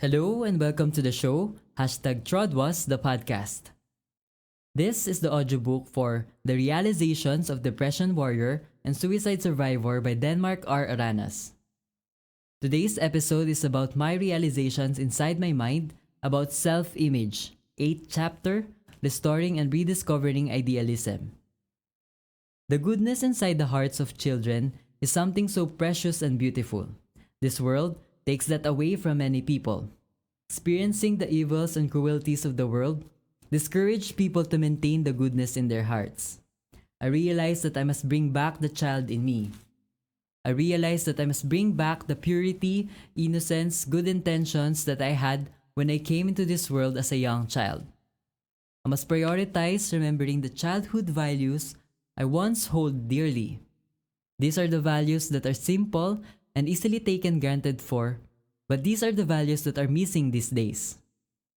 Hello and welcome to the show, #TRoDWaSS the podcast. This is the audiobook for The Realizations of Depression Warrior and Suicide Survivor by Denmark R. Aranas. Today's episode is about my realizations inside my mind about self-image, 8th chapter, Restoring and Rediscovering Idealism. The goodness inside the hearts of children is something so precious and beautiful. This world takes that away from many people. Experiencing the evils and cruelties of the world discourage people to maintain the goodness in their hearts. I realized that I must bring back the child in me. I realized that I must bring back the purity, innocence, good intentions that I had when I came into this world as a young child. I must prioritize remembering the childhood values I once hold dearly. These are the values that are simple and easily taken granted for, but these are the values that are missing these days.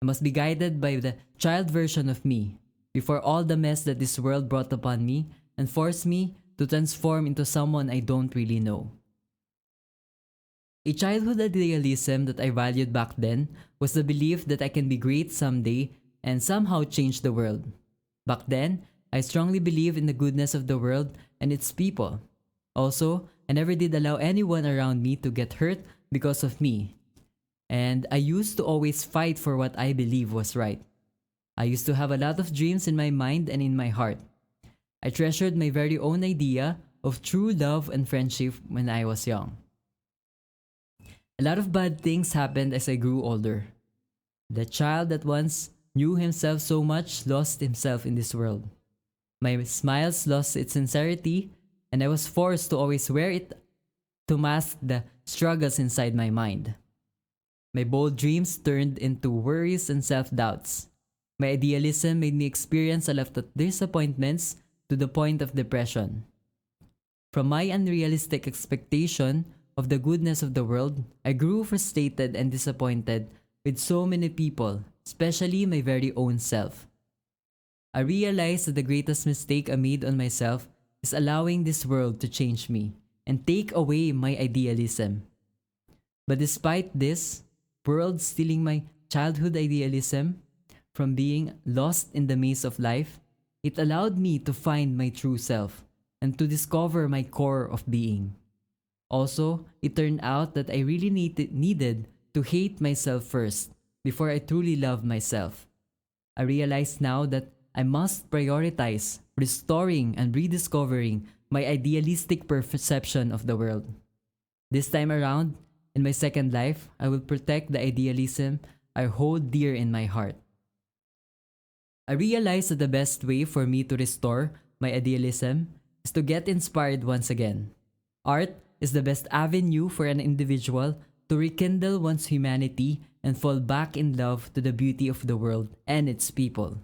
I must be guided by the child version of me before all the mess that this world brought upon me and forced me to transform into someone I don't really know. A childhood idealism that I valued back then was the belief that I can be great someday and somehow change the world. Back then, I strongly believed in the goodness of the world and its people. Also, I never did allow anyone around me to get hurt because of me. And I used to always fight for what I believe was right. I used to have a lot of dreams in my mind and in my heart. I treasured my very own idea of true love and friendship when I was young. A lot of bad things happened as I grew older. The child that once knew himself so much lost himself in this world. My smiles lost its sincerity, and I was forced to always wear it to mask the struggles inside my mind. My bold dreams turned into worries and self-doubts. My idealism made me experience a lot of disappointments to the point of depression. From my unrealistic expectation of the goodness of the world, I grew frustrated and disappointed with so many people, especially my very own self. I realized that the greatest mistake I made on myself is allowing this world to change me and take away my idealism. But despite this world stealing my childhood idealism from being lost in the maze of life, it allowed me to find my true self and to discover my core of being. Also, it turned out that I really needed to hate myself first before I truly loved myself. I realize now that I must prioritize restoring and rediscovering my idealistic perception of the world. This time around, in my second life, I will protect the idealism I hold dear in my heart. I realize that the best way for me to restore my idealism is to get inspired once again. Art is the best avenue for an individual to rekindle one's humanity and fall back in love to the beauty of the world and its people.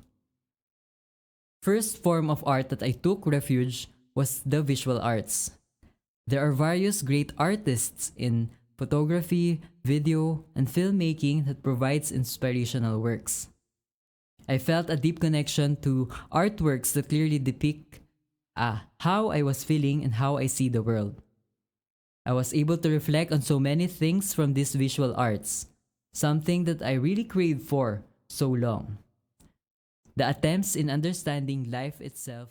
First form of art that I took refuge was the visual arts. There are various great artists in photography, video, and filmmaking that provides inspirational works. I felt a deep connection to artworks that clearly depict how I was feeling and how I see the world. I was able to reflect on so many things from these visual arts, something that I really craved for so long. The attempts in understanding life itself